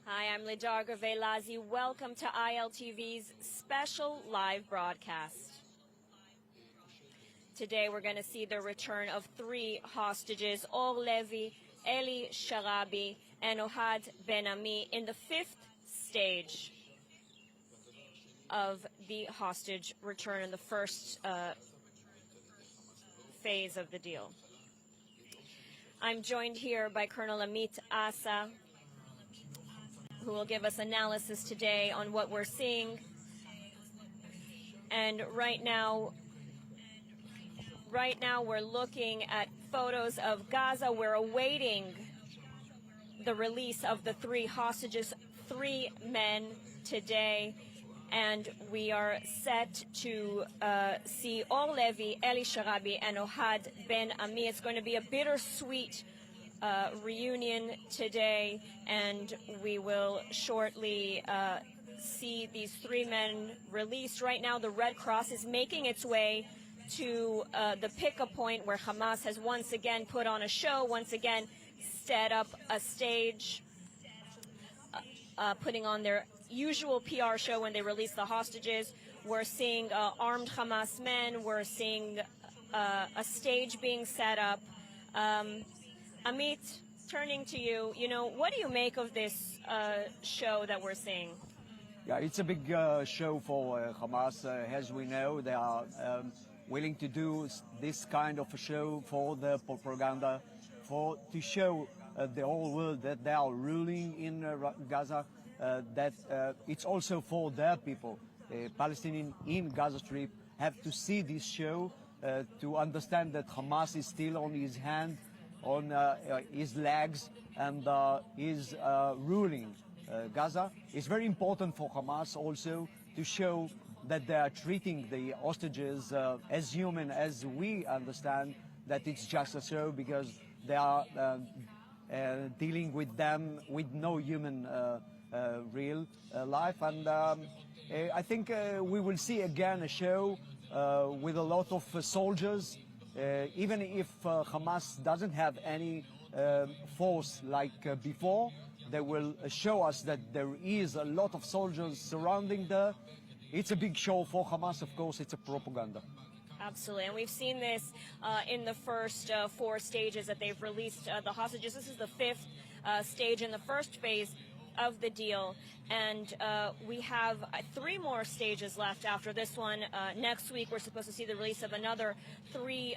Hi, I'm Lidar Gravelazi. Welcome to ILTV's special live broadcast. Today we're going to see the return of three hostages, Or Levi, Eli Sharabi, and Ohad Ben Ami, in the fifth stage of the hostage return in the first phase of the deal. I'm joined here by Colonel Amit Asa, who will give us analysis today on what we're seeing. And right now we're looking at photos of Gaza. We're awaiting the release of the three hostages, 3 men today. And we are set to see Or Levi, Eli Sharabi, and Ohad Ben Ami. It's going to be a bittersweet reunion today, and we will shortly see these 3 men released. Right now, the Red Cross is making its way to the pick-up point where Hamas has once again put on a show, once again set up a stage, putting on their usual PR show when they release the hostages. We're seeing armed Hamas men. We're seeing a stage being set up. Amit, turning to you, what do you make of this show that we're seeing? Yeah, it's a big show for Hamas. As we know, they are willing to do this kind of a show for the propaganda, to show the whole world that they are ruling in Gaza, that it's also for their people. Palestinians in Gaza Strip have to see this show to understand that Hamas is still on his hand, on his legs, and is ruling Gaza. It's very important for Hamas also to show that they are treating the hostages as human as we understand that it's just a show, because they are dealing with them with no human real life. And I think we will see again a show with a lot of soldiers, even if Hamas doesn't have any force like before. They will show us that there is a lot of soldiers surrounding there. It's a big show for Hamas. Of course, it's a propaganda. Absolutely, and we've seen this in the first 4 stages that they've released the hostages. This is the 5th stage in the first phase of the deal, and we have 3 more stages left after this one. Next week, we're supposed to see the release of another 3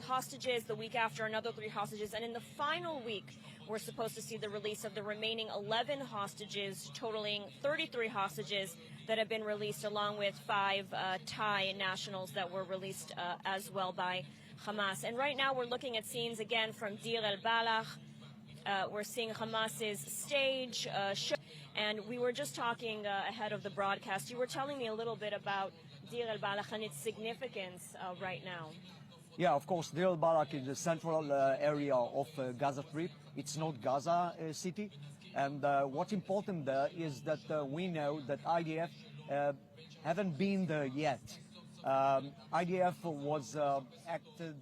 hostages. The week after, another 3 hostages, and in the final week, we're supposed to see the release of the remaining 11 hostages, totaling 33 hostages that have been released, along with 5 Thai nationals that were released as well by Hamas. And right now, we're looking at scenes again from Deir el-Balach. We're seeing Hamas's stage show, and we were just talking ahead of the broadcast. You were telling me a little bit about Deir el-Balach and its significance right now. Yeah, of course, Deir el-Balach is the central area of Gaza Strip. It's not Gaza City. And what's important there is that we know that IDF haven't been there yet. IDF was acted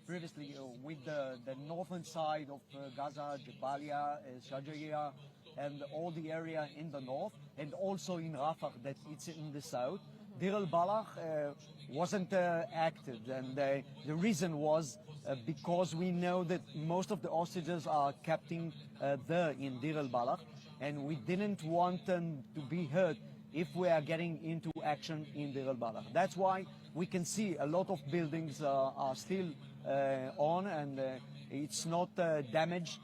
previously with the northern side of Gaza, Jabalia, Shajaiya, and all the area in the north, and also in Rafah, that it's in the south. Deir el-Balach wasn't acted, and the reason was because we know that most of the hostages are kept there in Deir el-Balach, and we didn't want them to be hurt if we are getting into action in Deir el-Balach. That's why we can see a lot of buildings are still on, and it's not damaged.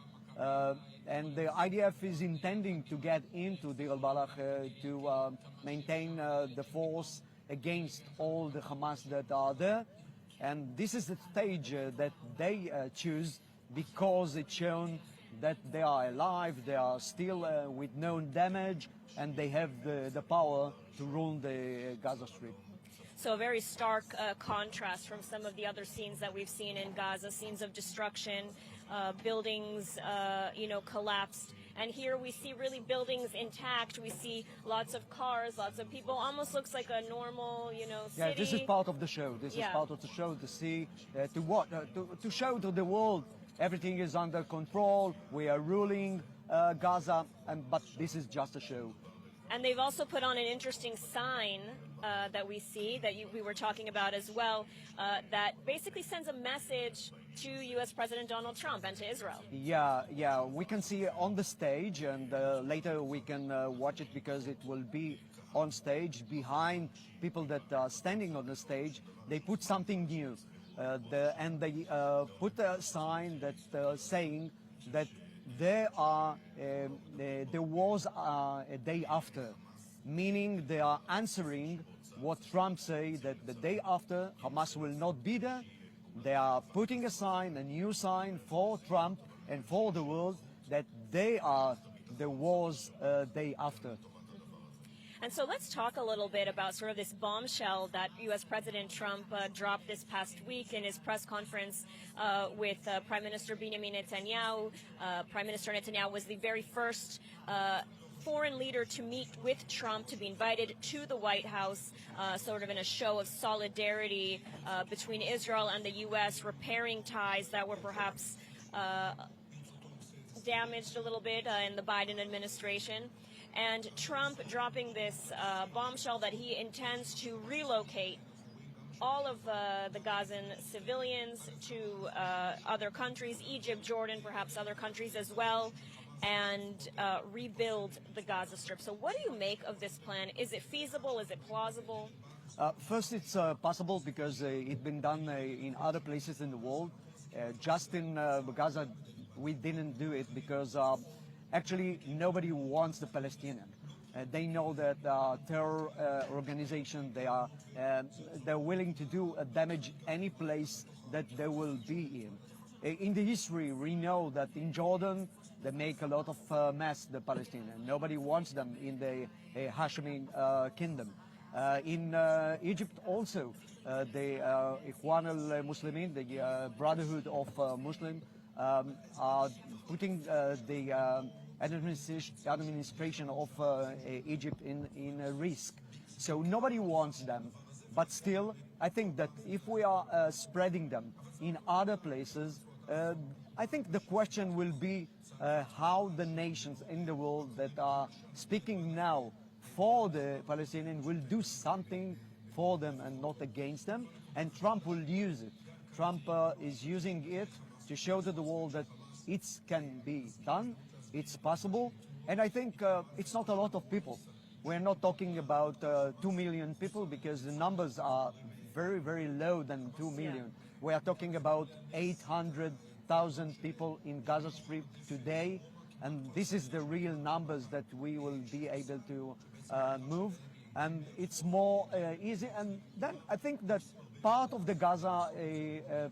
And the IDF is intending to get into Deir el-Balach to maintain the force against all the Hamas that are there. And this is the stage that they choose because it's shown that they are alive, they are still with no damage, and they have the power to rule the Gaza Strip. So a very stark contrast from some of the other scenes that we've seen in Gaza, scenes of destruction, buildings, collapsed. And here we see really buildings intact. We see lots of cars, lots of people. Almost looks like a normal, city. Yeah, this is part of the show. This is part of the show to see, to show to the world everything is under control. We are ruling. Gaza, but this is just a show. And they've also put on an interesting sign that we see that we were talking about as well, that basically sends a message to U.S. President Donald Trump and to Israel. Yeah, we can see it on the stage, and later we can watch it because it will be on stage behind people that are standing on the stage. They put something new, and they put a sign that saying that there was a day after, meaning they are answering what Trump say that the day after Hamas will not be there. They are putting a sign, a new sign for Trump and for the world that there was a day after. And so let's talk a little bit about sort of this bombshell that U.S. President Trump dropped this past week in his press conference with Prime Minister Benjamin Netanyahu. Prime Minister Netanyahu was the very first foreign leader to meet with Trump, to be invited to the White House, sort of in a show of solidarity between Israel and the U.S., repairing ties that were perhaps damaged a little bit in the Biden administration. And Trump dropping this bombshell that he intends to relocate all of the Gazan civilians to other countries, Egypt, Jordan, perhaps other countries as well, and rebuild the Gaza Strip. So what do you make of this plan? Is it feasible? Is it plausible? First, it's possible because it's been done in other places in the world. Just in Gaza, we didn't do it because actually nobody wants the Palestinian. They know that terror organization, they're willing to do damage any place that they will be in. In the history, we know that in Jordan, they make a lot of mess, the Palestinians. Nobody wants them in the Hashemi kingdom. In Egypt also, the Ikhwan al-Muslimin, the Brotherhood of Muslims, are putting the administration of Egypt in a risk. So nobody wants them. But still, I think that if we are spreading them in other places, I think the question will be how the nations in the world that are speaking now for the Palestinians will do something for them and not against them. And Trump will use it. Trump is using it to show to the world that it can be done, it's possible. And I think it's not a lot of people. We're not talking about 2 million people because the numbers are very, very low than 2 million. Yeah. We are talking about 800,000 people in Gaza Strip today. And this is the real numbers that we will be able to move. And it's more easy. And then I think that part of the Gaza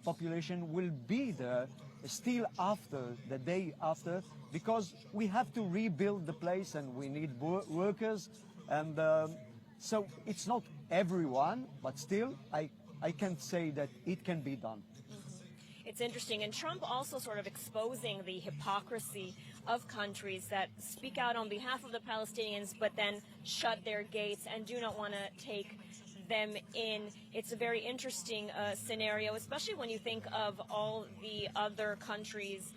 population will be there still after, the day after, because we have to rebuild the place and we need workers. And so it's not everyone, but still I can say that it can be done. It's interesting. And Trump also sort of exposing the hypocrisy of countries that speak out on behalf of the Palestinians, but then shut their gates and do not want to take them in. It's a very interesting scenario, especially when you think of all the other countries,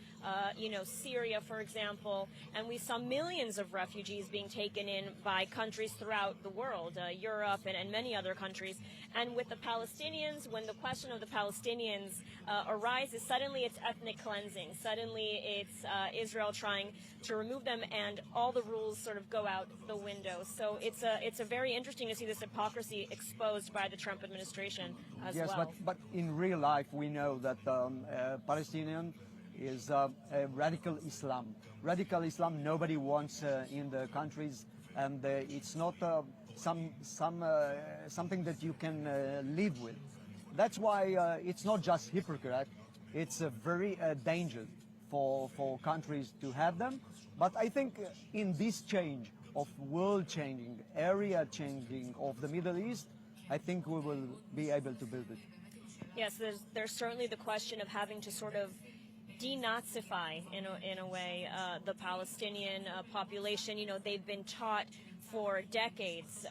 Syria, for example, and we saw millions of refugees being taken in by countries throughout the world, Europe and many other countries. And with the Palestinians, when the question of the Palestinians arises, suddenly it's ethnic cleansing. Suddenly it's Israel trying to remove them, and all the rules sort of go out the window. So it's a very interesting to see this hypocrisy exposed by the Trump administration as well. Yes, but in real life we know that Palestinian is radical Islam. Radical Islam nobody wants in the countries, and it's not something that you can live with. That's why it's not just hypocrite. It's very dangerous for countries to have them. But I think in this change of world changing, area changing of the Middle East, I think we will be able to build it. Yes, there's certainly the question of having to sort of denazify, in a way, the Palestinian population. They've been taught for decades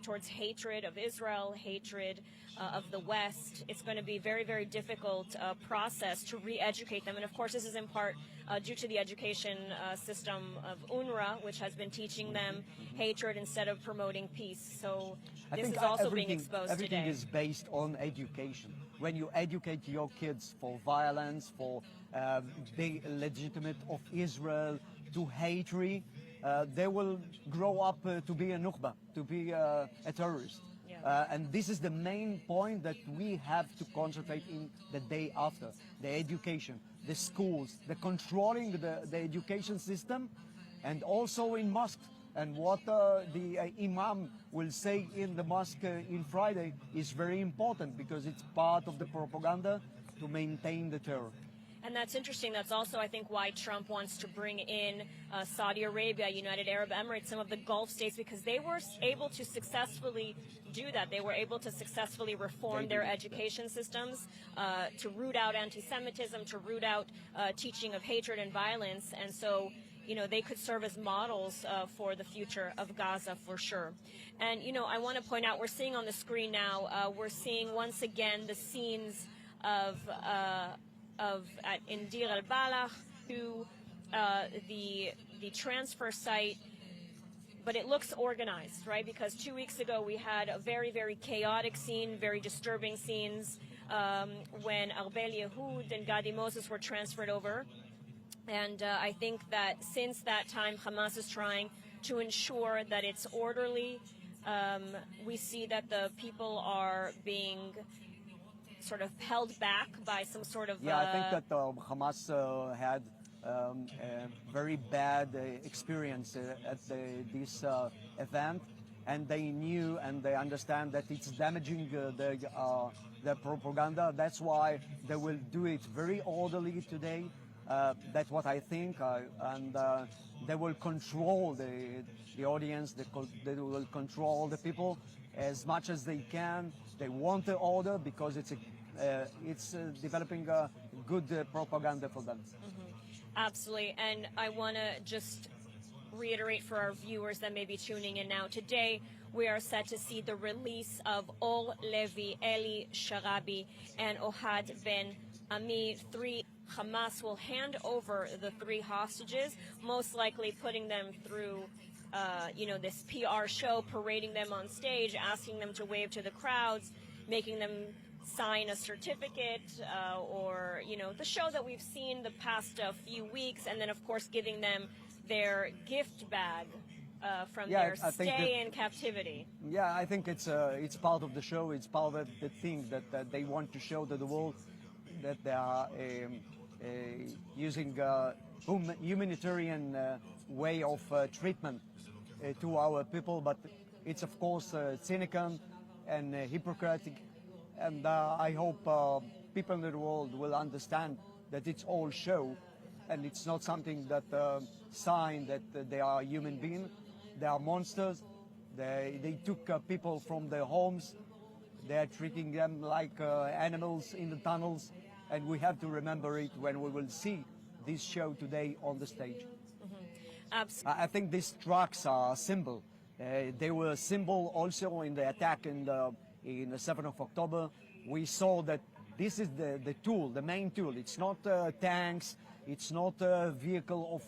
towards hatred of Israel, hatred of the West. It's going to be a very, very difficult process to re-educate them. And of course, this is in part due to the education system of UNRWA, which has been teaching them hatred instead of promoting peace. So this is also being exposed everything today. is based on education. When you educate your kids for violence, for the legitimate of Israel, to hatred, they will grow up to be a nukhba, to be a terrorist. Yeah. And this is the main point that we have to concentrate in the day after. The education, the schools, the controlling the education system, and also in mosques. And what the imam will say in the mosque in Friday is very important because it's part of the propaganda to maintain the terror. And that's interesting. That's also, I think, why Trump wants to bring in Saudi Arabia, United Arab Emirates, some of the Gulf states, because they were able to successfully do that. They were able to successfully reform their education systems, to root out anti-Semitism, to root out teaching of hatred and violence. And so, you know, they could serve as models for the future of Gaza for sure. And, you know, I want to point out, we're seeing on the screen now, we're seeing once again the scenes of in Deir al-Balah to the transfer site, but it looks organized, right? Because 2 weeks ago we had a very, very chaotic scene, very disturbing scenes when Arbel Yehud and Gadi Moses were transferred over. And I think that since that time, Hamas is trying to ensure that it's orderly. We see that the people are being sort of held back by some sort of... Yeah, I think that Hamas had a very bad experience at this event, and they knew and they understand that it's damaging the propaganda. That's why they will do it very orderly today. That's what I think, and they will control the audience, they will control the people as much as they can. They want the order because it's developing a good propaganda for them. Absolutely, and I want to just reiterate for our viewers that may be tuning in now. Today, we are set to see the release of Or Levi, Eli Sharabi, and Ohad Ben Ami. Hamas will hand over the 3 hostages, most likely putting them through this PR show, parading them on stage, asking them to wave to the crowds, making them sign a certificate, or, the show that we've seen the past few weeks, and then, of course, giving them their gift bag from their stay in captivity. Yeah, I think it's part of the show. It's part of the thing that they want to show to the world, that they are using humanitarian way of treatment to our people, but it's of course cynical and hypocritical, and I hope people in the world will understand that it's all show and it's not something that sign that they are human beings. They are monsters. They took people from their homes. They are treating them like animals in the tunnels, and we have to remember it when we will see this show today on the stage. Absolutely. I think these trucks are a symbol. They were a symbol also in the attack in the 7th of October. We saw that this is the tool, the main tool. It's not tanks. It's not a vehicle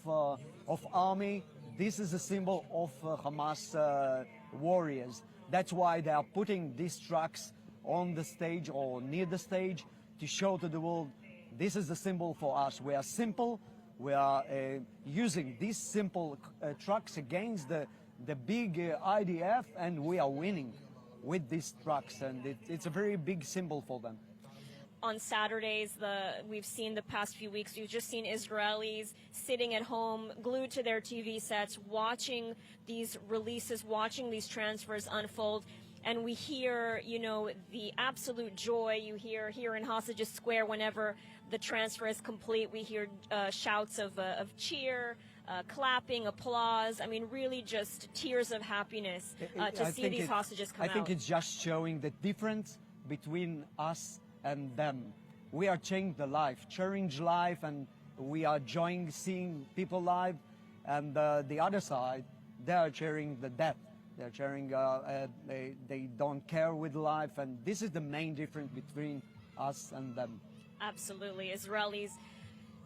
of army. This is a symbol of Hamas warriors. That's why they are putting these trucks on the stage or near the stage to show to the world, this is the symbol for us. We are simple. We are using these simple trucks against the big IDF, and we are winning with these trucks, and it's a very big symbol for them. On Saturdays, we've seen the past few weeks, we've just seen Israelis sitting at home, glued to their TV sets, watching these releases, watching these transfers unfold. And we hear, the absolute joy you hear here in Hostages Square whenever the transfer is complete. We hear shouts of cheer, clapping, applause. I mean, really just tears of happiness to see these hostages come out. I think it's just showing the difference between us and them. We are changing the life, and we are enjoying seeing people live. And the other side, they are cheering the death. They're sharing, they don't care with life, and this is the main difference between us and them. Absolutely. Israelis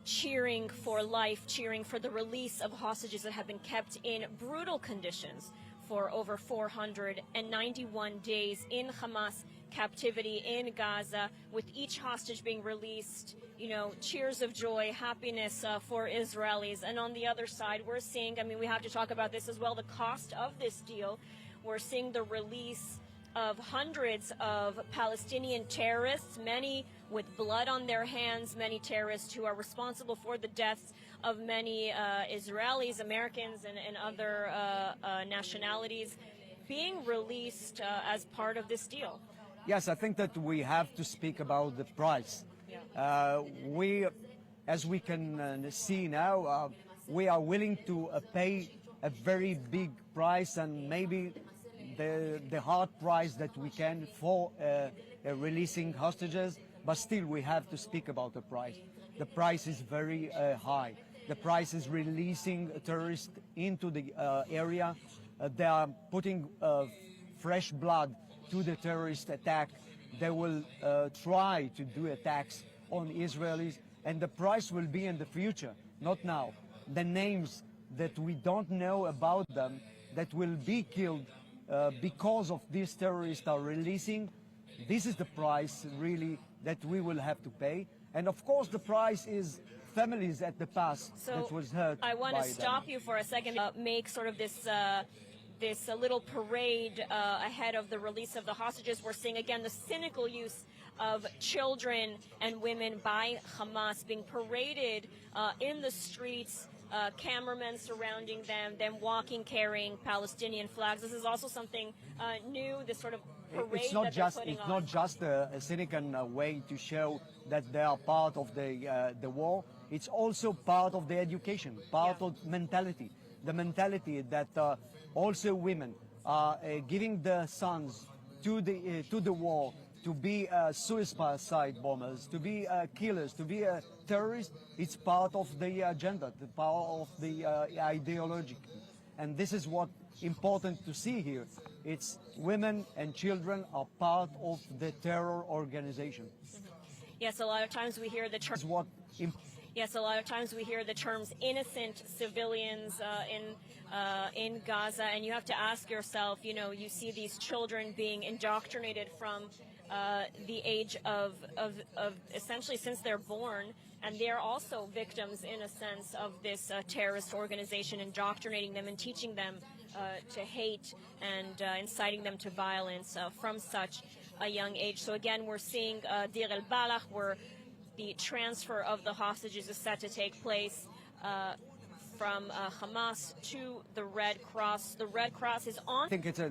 cheering for life, cheering for the release of hostages that have been kept in brutal conditions for over 491 days in Hamas captivity in Gaza, with each hostage being released, you know, cheers of joy, happiness for Israelis. And on the other side, we're seeing, I mean, we have to talk about this as well, the cost of this deal. We're seeing the release of hundreds of Palestinian terrorists, many with blood on their hands, many terrorists who are responsible for the deaths of many Israelis, Americans, and other nationalities being released as part of this deal. Yes, I think that we have to speak about the price. As we can see now, we are willing to pay a very big price, and maybe the hard price that we can for releasing hostages, but still we have to speak about the price. The price is very high. The price is releasing terrorists into the area. They are putting fresh blood to the terrorist attack. They will try to do attacks on Israelis, and the price will be in the future, not now. The names that we don't know about them that will be killed because of these terrorists are releasing, this is the price really that we will have to pay. And of course the price is families at the past that was hurt. I want to stop you for a second, make sort of this little parade ahead of the release of the hostages. We're seeing again the cynical use of children and women by Hamas being paraded in the streets, cameramen surrounding them walking, carrying Palestinian flags. This is also something new, this sort of parade it's not that just they're putting it's on. not just a cynical way to show that they are part of the war. It's also part of the education, part of mentality. The mentality that also women are giving their sons to the war, to be suicide bombers, to be killers, to be terrorists. It's part of the agenda, the part of the ideology. And this is what important to see here. It's women and children are part of the terror organization. Yes, a lot of times we hear the term. Yes, a lot of times we hear the terms innocent civilians in Gaza, and you have to ask yourself, you know, you see these children being indoctrinated from the age of essentially since they're born, and they're also victims in a sense of this terrorist organization, indoctrinating them and teaching them to hate and inciting them to violence from such a young age. So again, we're seeing Deir el-Balach, where the transfer of the hostages is set to take place from Hamas to the Red Cross. The Red Cross is on. I think it's a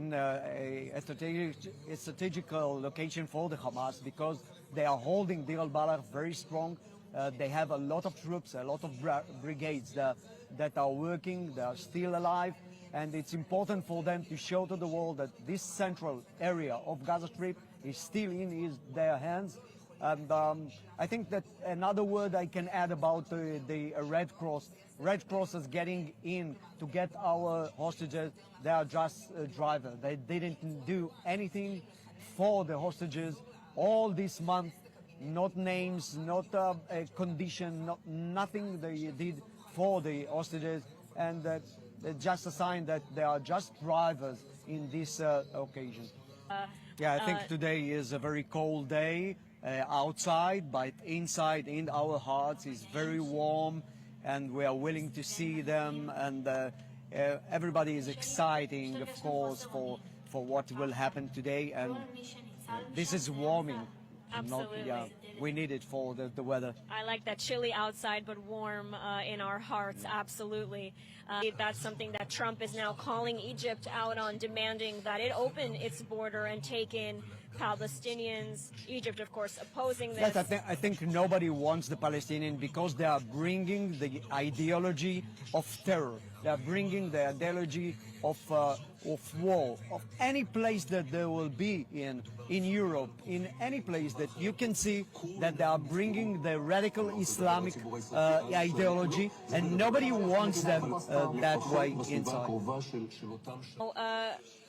strategical location for the Hamas because they are holding Deir el-Balach very strong. They have a lot of troops, a lot of brigades that are working, they are still alive. And it's important for them to show to the world that this central area of Gaza Strip is still in their hands. And I think that another word I can add about the Red Cross. Red Cross is getting in to get our hostages. They are just a driver. They didn't do anything for the hostages all this month. Not names, not a condition, nothing they did for the hostages. And just a sign that they are just drivers in this occasion. Yeah, I think today is a very cold day. Outside, but inside in our hearts is very warm, and we are willing to see them, and everybody is exciting, of course, for what will happen today, and this is warming. Absolutely. We need it for the weather. I like that, chilly outside but warm in our hearts. Absolutely. That's something that Trump is now calling Egypt out on, demanding that it open its border and take in Palestinians. Egypt, of course, opposing this. Yes, I think nobody wants the Palestinians because they are bringing the ideology of terror. They are bringing the ideology of war, of any place that they will be in Europe, in any place that you can see that they are bringing the radical Islamic ideology, and nobody wants them that way inside.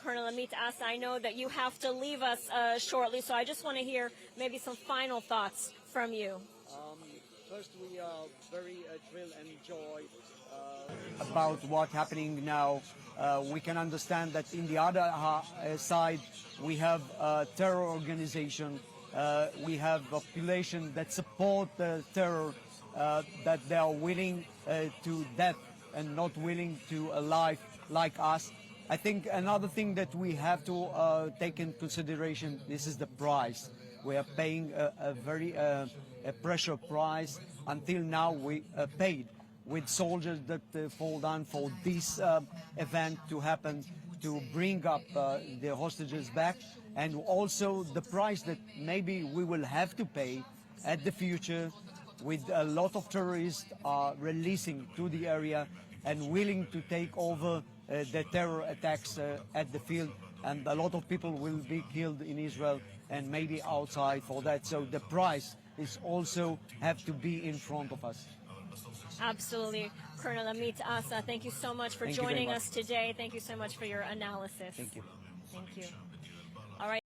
Colonel Amit Asa, I know that you have to leave us shortly, so I just want to hear maybe some final thoughts from you. First, we are very thrilled and joy about what's happening now. We can understand that in the other side, we have a terror organization. We have a population that support terror, that they are willing to death and not willing to a life like us. I think another thing that we have to take in consideration, this is the price. We are paying a very pressure price. Until now, we paid with soldiers that fall down for this event to happen, to bring up the hostages back, and also the price that maybe we will have to pay at the future with a lot of terrorists releasing to the area and willing to take over the terror attacks at the field, and a lot of people will be killed in Israel and maybe outside for that. So the price is also have to be in front of us. Absolutely. Colonel Amit Asa, thank you so much for joining us today. Thank you so much for your analysis. Thank you. Thank you. All right.